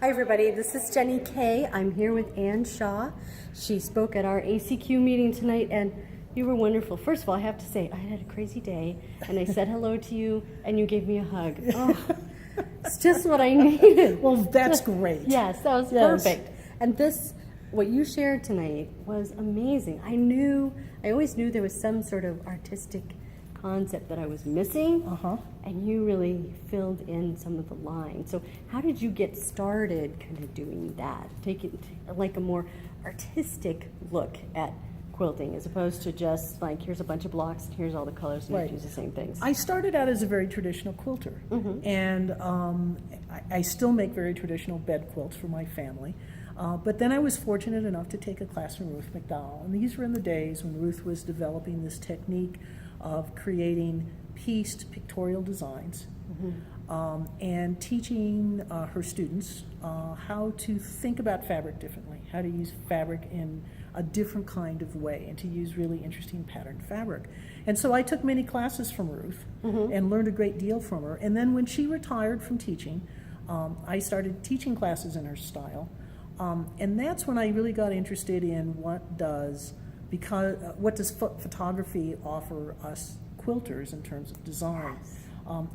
Hi everybody, this is Jenny Kae. I'm here with Ann Shaw. She spoke at our ACQ meeting tonight and you were wonderful. First of all, I have to say, I had a crazy day and I said hello to you and you gave me a hug. Oh, it's just what I needed. Well, that's great. Yes, that was perfect. And what you shared tonight was amazing. I always knew there was some sort of artistic concept that I was missing, and you really filled in some of the lines. So how did you get started kind of doing that, taking like a more artistic look at quilting as opposed to just like here's a bunch of blocks and here's all the colors and you use the same things? I started out as a very traditional quilter, and I still make very traditional bed quilts for my family. But then I was fortunate enough to take a class from Ruth McDowell, and these were in the days when Ruth was developing this technique of creating pieced pictorial designs and teaching her students how to think about fabric differently, how to use fabric in a different kind of way, and to use really interesting patterned fabric. And so I took many classes from Ruth and learned a great deal from her. And then when she retired from teaching, I started teaching classes in her style. And that's when I really got interested in what does photography offer us quilters in terms of design.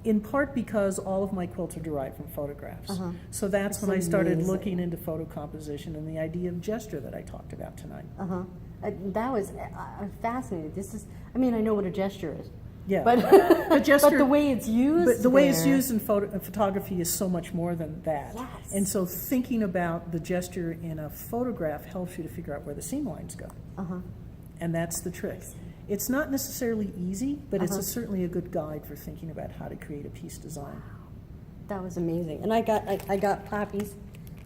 In part because all of my quilts are derived from photographs. So that's when I started looking into photo composition and the idea of gesture that I talked about tonight. That was fascinating. I know what a gesture is. Yeah, but but the way it's used, it's used in photography is so much more than that. Yes. And so thinking about the gesture in a photograph helps you to figure out where the seam lines go. And that's the trick. It's not necessarily easy, but it's certainly a good guide for thinking about how to create a piece design. Wow. That was amazing. And I got poppies.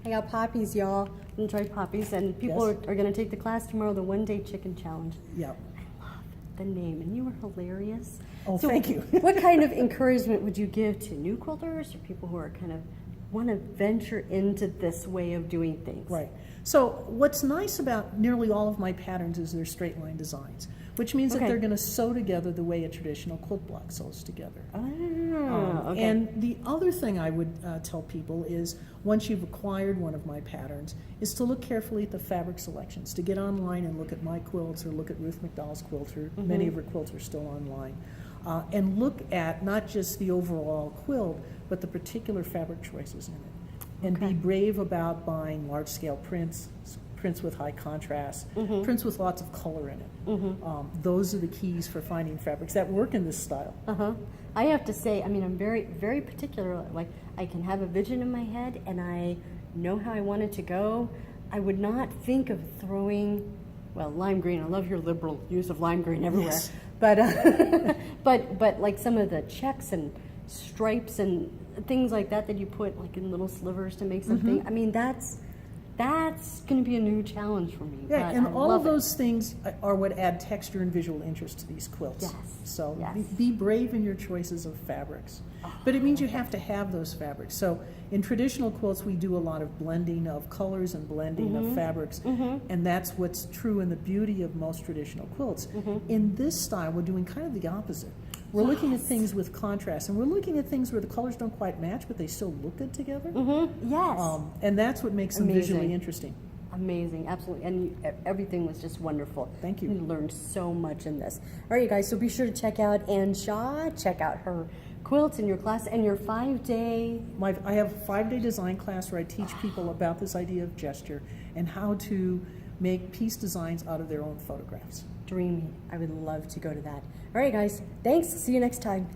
I got poppies, y'all. Enjoy poppies, and people are going to take the class tomorrow, the one-day chicken challenge. Yep. The name, and you were hilarious. Oh, so thank you. What kind of encouragement would you give to new quilters or people who are kind of want to venture into this way of doing things? Right. So what's nice about nearly all of my patterns is they're straight line designs, which means that they're going to sew together the way a traditional quilt block sews together. And the other thing I would tell people is once you've acquired one of my patterns is to look carefully at the fabric selections, to get online and look at my quilts or look at Ruth McDowell's quilter. Many of her quilts are still online. And look at not just the overall quilt, but the particular fabric choices in it. And be brave about buying large-scale prints with high contrast, prints with lots of color in it. Those are the keys for finding fabrics that work in this style. I have to say, I'm very, very particular. Like, I can have a vision in my head and I know how I want it to go. I would not think of throwing, lime green. I love your liberal use of lime green everywhere. Yes. But like some of the checks and stripes and things like that you put like in little slivers to make something. That's going to be a new challenge for me. Yeah, and all of those things are what add texture and visual interest to these quilts. Yes. So be brave in your choices of fabrics. But it means you have to have those fabrics. So in traditional quilts, we do a lot of blending of colors and blending of fabrics. And that's what's true in the beauty of most traditional quilts. In this style, we're doing kind of the opposite. We're looking at things with contrast, and we're looking at things where the colors don't quite match, but they still look good together. Yes. And that's what makes them visually interesting. Amazing, absolutely. And everything was just wonderful. Thank you. We learned so much in this. All right, you guys, so be sure to check out Ann Shaw, check out her quilts in your class, and your 5-day... I have a 5-day design class where I teach people about this idea of gesture and how to make piece designs out of their own photographs. Dreamy. I would love to go to that. All right, guys. Thanks. See you next time.